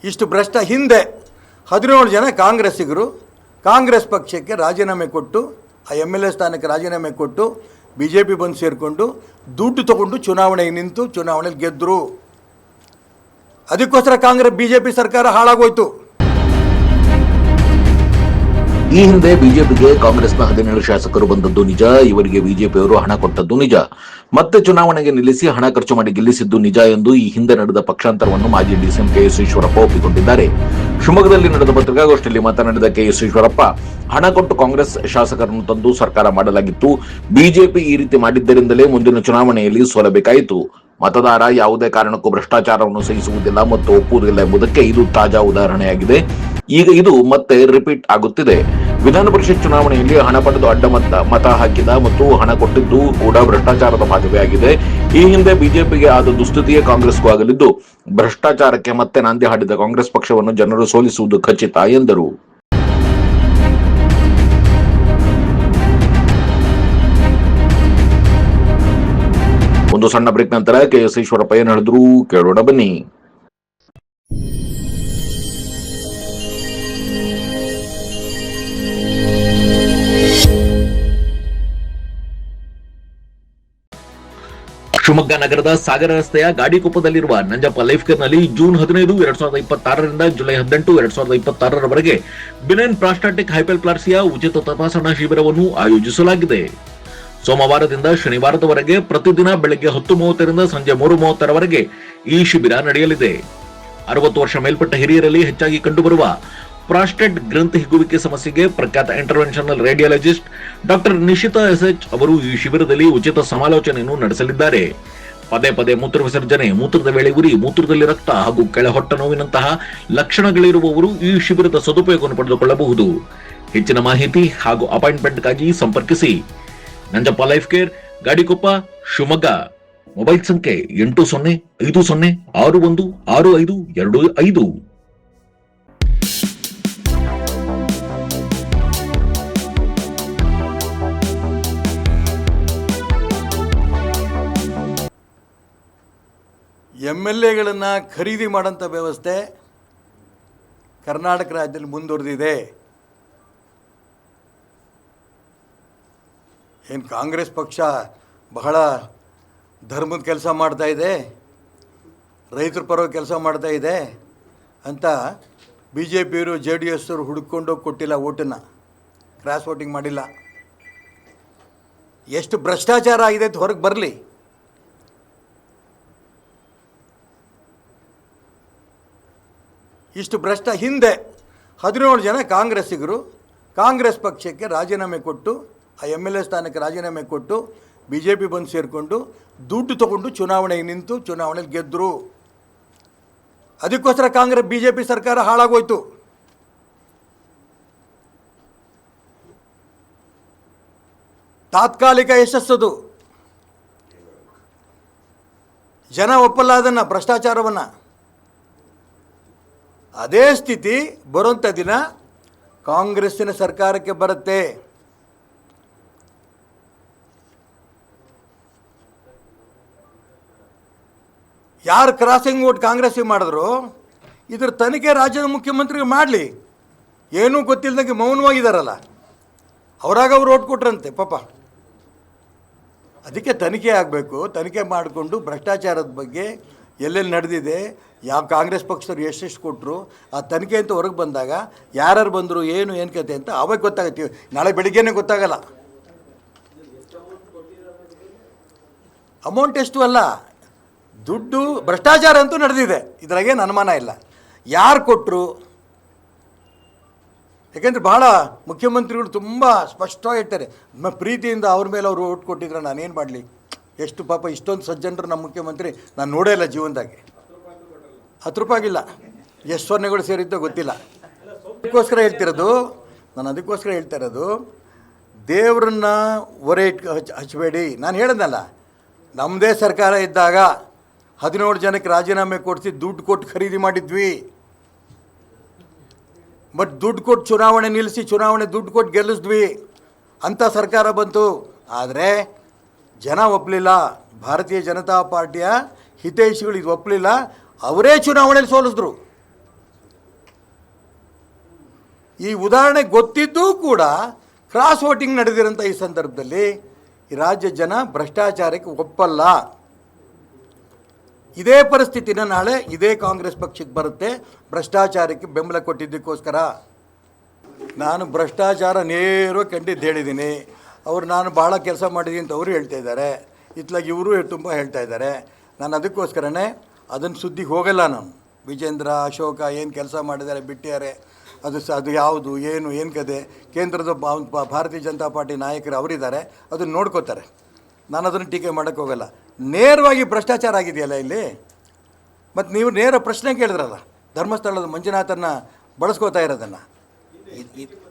ಇಷ್ಟು ಭ್ರಷ್ಟ ಹಿಂದೆ 17 ಜನ ಕಾಂಗ್ರೆಸ್ಸಿಗರು ಕಾಂಗ್ರೆಸ್ ಪಕ್ಷಕ್ಕೆ ರಾಜೀನಾಮೆ ಕೊಟ್ಟು ಆ MLA ಸ್ಥಾನಕ್ಕೆ ರಾಜೀನಾಮೆ ಕೊಟ್ಟು BJP ಬಂದು ಸೇರಿಕೊಂಡು ದುಡ್ಡು ತಗೊಂಡು ಚುನಾವಣೆಗೆ ನಿಂತು ಚುನಾವಣೆಯಲ್ಲಿ ಗೆದ್ದರು. ಅದಕ್ಕೋಸ್ಕರ BJP ಸರ್ಕಾರ ಹಾಳಾಗೋಯ್ತು. ಈ ಹಿಂದೆ ಬಿಜೆಪಿಗೆ ಕಾಂಗ್ರೆಸ್ನ 17 ಶಾಸಕರು ಬಂದದ್ದು ನಿಜ. ಇವರಿಗೆ ಬಿಜೆಪಿಯವರು ಹಣ ಕೊಟ್ಟದ್ದು ನಿಜ. ಮತ್ತೆ ಚುನಾವಣೆಗೆ ನಿಲ್ಲಿಸಿ ಹಣ ಖರ್ಚು ಮಾಡಿ ಗೆಲ್ಲಿಸಿದ್ದು ನಿಜ ಎಂದು ಈ ಹಿಂದೆ ನಡೆದ ಪಕ್ಷಾಂತರವನ್ನು ಮಾಜಿ ಡಿಸಿಎಂ KS ಈಶ್ವರಪ್ಪ ಒಪ್ಪಿಕೊಂಡಿದ್ದಾರೆ. ಶಿವಮೊಗ್ಗದಲ್ಲಿ ನಡೆದ ಪತ್ರಿಕಾಗೋಷ್ಠಿಯಲ್ಲಿ ಮಾತನಾಡಿದ KS ಈಶ್ವರಪ್ಪ, ಹಣ ಕೊಟ್ಟು ಕಾಂಗ್ರೆಸ್ ಶಾಸಕರನ್ನು ತಂದು ಸರ್ಕಾರ ಮಾಡಲಾಗಿತ್ತು. ಬಿಜೆಪಿ ಈ ರೀತಿ ಮಾಡಿದ್ದರಿಂದಲೇ ಮುಂದಿನ ಚುನಾವಣೆಯಲ್ಲಿ ಸೋಲಬೇಕಾಯಿತು. ಮತದಾರ ಯಾವುದೇ ಕಾರಣಕ್ಕೂ ಭ್ರಷ್ಟಾಚಾರವನ್ನು ಸಹಿಸುವುದಿಲ್ಲ ಮತ್ತು ಒಪ್ಪುವುದಿಲ್ಲ ಎಂಬುದಕ್ಕೆ ಇದು ತಾಜಾ ಉದಾಹರಣೆಯಾಗಿದೆ. ಈಗ ಇದು ಮತ್ತೆ ರಿಪೀಟ್ ಆಗುತ್ತಿದೆ. ವಿಧಾನ ಪರಿಷತ್ ಚುನಾವಣೆಯಲ್ಲಿ ಹಣ ಪಡೆದು ಅಡ್ಡ ಮತ ಹಾಕಿದ ಮತ್ತು ಹಣ ಕೊಟ್ಟಿದ್ದು ಕೂಡ ಭ್ರಷ್ಟಾಚಾರದ ಭಾಗವೇ ಆಗಿದೆ. ಈ ಹಿಂದೆ ಬಿಜೆಪಿಗೆ ಆದ ದುಸ್ಥಿತಿಯೇ ಕಾಂಗ್ರೆಸ್ಗೂ ಆಗಲಿದ್ದು, ಭ್ರಷ್ಟಾಚಾರಕ್ಕೆ ಮತ್ತೆ ನಾಂದಿ ಹಾಡಿದ ಕಾಂಗ್ರೆಸ್ ಪಕ್ಷವನ್ನು ಜನರು ಸೋಲಿಸುವುದು ಖಚಿತ ಎಂದರು. ಒಂದು ಸಣ್ಣ ಬ್ರೇಕ್ ನಂತರ KS ಈಶ್ವರಪ್ಪ ಏನು ಹೇಳಿದ್ರು ಕೇಳೋಣ ಬನ್ನಿ. ಶಿವಮೊಗ್ಗ ನಗರದ ಸಾಗರ ರಸ್ತೆಯ ಗಾಡಿಕೊಪ್ಪದಲ್ಲಿರುವ ನಂಜಪ್ಪ ಲೈಫ್ ಕೇರ್ನಲ್ಲಿ ಜೂನ್ 15, 2026ರಿಂದ ಜುಲೈ 18, 2026ರವರೆಗೆ ಬಿನೈನ್ ಪ್ರಾಸ್ಟಾಟಿಕ್ ಹೈಪರ್ಪ್ಲಾಸಿಯಾ ಉಚಿತ ತಪಾಸಣಾ ಶಿಬಿರವನ್ನು ಆಯೋಜಿಸಲಾಗಿದೆ. ಸೋಮವಾರದಿಂದ ಶನಿವಾರದವರೆಗೆ ಪ್ರತಿದಿನ ಬೆಳಗ್ಗೆ 10:30ರಿಂದ ಸಂಜೆ 3:30ರವರೆಗೆ ಈ ಶಿಬಿರ ನಡೆಯಲಿದೆ. 60 ವರ್ಷ ಮೇಲ್ಪಟ್ಟ ಹಿರಿಯರಲ್ಲಿ ಹೆಚ್ಚಾಗಿ ಕಂಡುಬರುವ ಪ್ರಾಸ್ಟೇಟ್ ಗ್ರಂಥಿ ಹಿಗ್ಗುವಿಕೆ ಸಮಸ್ಯೆಗೆ ಪ್ರಖ್ಯಾತ interventional radiologist doctor Nishita SH ಅವರು ಈ ಶಿಬಿರದಲ್ಲಿ ಉಚಿತ ಸಮಾಲೋಚನೆಯನ್ನು ನಡೆಸಲಿದ್ದಾರೆ. ಪದೇ ಪದೇ ಮೂತ್ರ ವಿಸರ್ಜನೆ, ಮೂತ್ರದ ವೇಳೆ ಉರಿ, ಮೂತ್ರದಲ್ಲಿ ರಕ್ತ ಹಾಗೂ ಕೆಳ ಹೊಟ್ಟೆ ನೋವಿನಂತಹ ಲಕ್ಷಣಗಳಿರುವವರು ಈ ಶಿಬಿರದ ಸದುಪಯೋಗವನ್ನು ಪಡೆದುಕೊಳ್ಳಬಹುದು. ಹೆಚ್ಚಿನ ಮಾಹಿತಿ ಹಾಗೂ ಅಪಾಯಿಂಟ್ಮೆಂಟ್ಗಾಗಿ ಸಂಪರ್ಕಿಸಿ Nanjappa life care, Gadikoppa, Shivamogga. Mobile ಸಂಖ್ಯೆ 8050616525. MLAಗಳನ್ನು ಖರೀದಿ ಮಾಡೋಂಥ ವ್ಯವಸ್ಥೆ ಕರ್ನಾಟಕ ರಾಜ್ಯದಲ್ಲಿ ಮುಂದುವರೆದಿದೆ. ಏನು ಕಾಂಗ್ರೆಸ್ ಪಕ್ಷ ಬಹಳ ಧರ್ಮದ ಕೆಲಸ ಮಾಡ್ತಾ ಇದೆ, ರೈತರ ಪರವಾಗಿ ಕೆಲಸ ಮಾಡ್ತಾ ಇದೆ ಅಂತ BJPಯವರು JDS ಅವರು ಹುಡುಕೊಂಡು ಕೊಟ್ಟಿಲ್ಲ, ಓಟನ್ನು ಕ್ರಾಸ್ ವೋಟಿಂಗ್ ಮಾಡಿಲ್ಲ. ಎಷ್ಟು ಭ್ರಷ್ಟಾಚಾರ ಆಗಿದೆ ಅಂತ ಹೊರಗೆ ಬರಲಿ. ಇಷ್ಟು ಭ್ರಷ್ಟ ಹಿಂದೆ 17 ಜನ ಕಾಂಗ್ರೆಸ್ಸಿಗರು ಕಾಂಗ್ರೆಸ್ ಪಕ್ಷಕ್ಕೆ ರಾಜೀನಾಮೆ ಕೊಟ್ಟು ಆ MLA ಸ್ಥಾನಕ್ಕೆ ರಾಜೀನಾಮೆ ಕೊಟ್ಟು BJP ಬಂದು ಸೇರಿಕೊಂಡು ದುಡ್ಡು ತಗೊಂಡು ಚುನಾವಣೆಗೆ ನಿಂತು ಚುನಾವಣೆಯಲ್ಲಿ ಗೆದ್ದರು. ಅದಕ್ಕೋಸ್ಕರ BJP ಸರ್ಕಾರ ಹಾಳಾಗೋಯ್ತು. ತಾತ್ಕಾಲಿಕ ಯಶಸ್ಸದು. ಜನ ಒಪ್ಪಲ್ಲ ಅದನ್ನು, ಭ್ರಷ್ಟಾಚಾರವನ್ನು. ಅದೇ ಸ್ಥಿತಿ ಬರುವಂಥ ದಿನ ಕಾಂಗ್ರೆಸ್ಸಿನ ಸರ್ಕಾರಕ್ಕೆ ಬರುತ್ತೆ. ಯಾರು ಕ್ರಾಸಿಂಗ್ ವೋಟ್ ಕಾಂಗ್ರೆಸ್ಸಿಗೆ ಮಾಡಿದ್ರು, ಇದ್ರ ತನಿಖೆ ರಾಜ್ಯದ ಮುಖ್ಯಮಂತ್ರಿಗೆ ಮಾಡಲಿ. ಏನೂ ಗೊತ್ತಿಲ್ಲದಂಗೆ ಮೌನವಾಗಿದ್ದಾರಲ್ಲ, ಅವರಾಗ ಅವ್ರು ಓಟ್ ಕೊಟ್ರಂತೆ ಪಾಪ. ಅದಕ್ಕೆ ತನಿಖೆ ಆಗಬೇಕು. ತನಿಖೆ ಮಾಡಿಕೊಂಡು ಭ್ರಷ್ಟಾಚಾರದ ಬಗ್ಗೆ ಎಲ್ಲೆಲ್ಲಿ ನಡೆದಿದೆ, ಯಾವ ಕಾಂಗ್ರೆಸ್ ಪಕ್ಷದವ್ರು ಎಷ್ಟೆಷ್ಟು ಕೊಟ್ಟರು, ಆ ತನಿಖೆ ಅಂತ ಹೊರಗೆ ಬಂದಾಗ ಯಾರ್ಯಾರು ಬಂದರು, ಏನು ಕತೆ ಅಂತ ಅವಾಗ ಗೊತ್ತಾಗತ್ತೀವಿ. ನಾಳೆ ಬೆಳಿಗ್ಗೆನೇ ಗೊತ್ತಾಗಲ್ಲ. ಅಮೌಂಟ್ ಎಷ್ಟು ಅಲ್ಲ, ದುಡ್ಡು ಭ್ರಷ್ಟಾಚಾರ ಅಂತೂ ನಡೆದಿದೆ, ಇದರಾಗೇನು ಅನುಮಾನ ಇಲ್ಲ. ಯಾರು ಕೊಟ್ಟರು, ಯಾಕೆಂದರೆ ಭಾಳ ಮುಖ್ಯಮಂತ್ರಿಗಳು ತುಂಬ ಸ್ಪಷ್ಟವಾಗಿ ಹೇಳ್ತಾರೆ, ಪ್ರೀತಿಯಿಂದ ಅವ್ರ ಮೇಲೆ ಅವರು ಓಟ್ ಕೊಟ್ಟಿದ್ರೆ ನಾನೇನು ಮಾಡಲಿ. ಎಷ್ಟು ಪಾಪ ಇಷ್ಟೊಂದು ಸಜ್ಜನರು ನಮ್ಮ ಮುಖ್ಯಮಂತ್ರಿ ನಾನು ನೋಡೇ ಇಲ್ಲ ಜೀವನದಾಗೆ. 10 ರೂಪಾಯಿಗಿಲ್ಲ, ಎಷ್ಟು ಸೊನ್ನೆಗಳು ಸೇರಿದ್ದೋ ಗೊತ್ತಿಲ್ಲ. ಅದಕ್ಕೋಸ್ಕರ ಹೇಳ್ತಾ ಇರೋದು ದೇವ್ರನ್ನ ಹೊರೆ ಹಚ್ಚಬೇಡಿ. ನಾನು ಹೇಳಿದ್ನಲ್ಲ, ನಮ್ಮದೇ ಸರ್ಕಾರ ಇದ್ದಾಗ 17 ಜನಕ್ಕೆ ರಾಜೀನಾಮೆ ಕೊಡಿಸಿ ದುಡ್ಡು ಕೊಟ್ಟು ಖರೀದಿ ಮಾಡಿದ್ವಿ. ಬಟ್ ದುಡ್ಡು ಕೊಟ್ಟು ಚುನಾವಣೆ ನಿಲ್ಲಿಸಿ ಚುನಾವಣೆ ದುಡ್ಡು ಕೊಟ್ಟು ಗೆಲ್ಲಿಸಿದ್ವಿ ಅಂಥ ಸರ್ಕಾರ ಬಂತು. ಆದರೆ ಜನ ಒಪ್ಪಲಿಲ್ಲ. ಭಾರತೀಯ ಜನತಾ ಪಾರ್ಟಿಯ ಹಿತೈಷಿಗಳು ಇದು ಒಪ್ಪಲಿಲ್ಲ. ಅವರೇ ಚುನಾವಣೆಯಲ್ಲಿ ಸೋಲಿಸಿದ್ರು. ಈ ಉದಾಹರಣೆ ಗೊತ್ತಿದ್ದೂ ಕೂಡ ಕ್ರಾಸ್ ವೋಟಿಂಗ್ ನಡೆದಿರೋಂಥ ಈ ಸಂದರ್ಭದಲ್ಲಿ ಈ ರಾಜ್ಯ ಜನ ಭ್ರಷ್ಟಾಚಾರಕ್ಕೆ ಒಪ್ಪಲ್ಲ. ಇದೇ ಪರಿಸ್ಥಿತಿನ ನಾಳೆ ಇದೇ ಕಾಂಗ್ರೆಸ್ ಪಕ್ಷಕ್ಕೆ ಬರುತ್ತೆ, ಭ್ರಷ್ಟಾಚಾರಕ್ಕೆ ಬೆಂಬಲ ಕೊಟ್ಟಿದ್ದಕ್ಕೋಸ್ಕರ. ನಾನು ಭ್ರಷ್ಟಾಚಾರ ನೇರವಾಗಿ ಕಂಡಿದ್ದು ಹೇಳಿದ್ದೀನಿ. ಅವರು ನಾನು ಭಾಳ ಕೆಲಸ ಮಾಡಿದ್ದೀನಿ ಅಂತ ಅವರು ಹೇಳ್ತಾ ಇದ್ದಾರೆ, ಇತ್ಲಾಗಿ ಇವರು ತುಂಬ ಹೇಳ್ತಾ ಇದ್ದಾರೆ. ನಾನು ಅದಕ್ಕೋಸ್ಕರನೇ ಅದನ್ನು ಸುದ್ದಿಗೆ ಹೋಗಲ್ಲ. ನಾನು ವಿಜೇಂದ್ರ ಅಶೋಕ ಏನು ಕೆಲಸ ಮಾಡಿದ್ದಾರೆ ಬಿಟ್ಟಿದ್ದಾರೆ, ಅದು ಯಾವುದು ಏನು ಕತೆ, ಕೇಂದ್ರದ ಭಾರತೀಯ ಜನತಾ ಪಾರ್ಟಿ ನಾಯಕರು ಅವರಿದ್ದಾರೆ, ಅದನ್ನು ನೋಡ್ಕೋತಾರೆ. ನಾನು ಅದನ್ನು ಟೀಕೆ ಮಾಡೋಕ್ಕೆ ಹೋಗಲ್ಲ. ನೇರವಾಗಿ ಭ್ರಷ್ಟಾಚಾರ ಆಗಿದೆಯಲ್ಲ ಇಲ್ಲಿ. ಮತ್ತು ನೀವು ನೇರ ಪ್ರಶ್ನೆ ಕೇಳಿದ್ರಲ್ಲ, ಧರ್ಮಸ್ಥಳದ ಮಂಜುನಾಥನ್ನು ಬಳಸ್ಕೋತಾ ಇರೋದನ್ನು.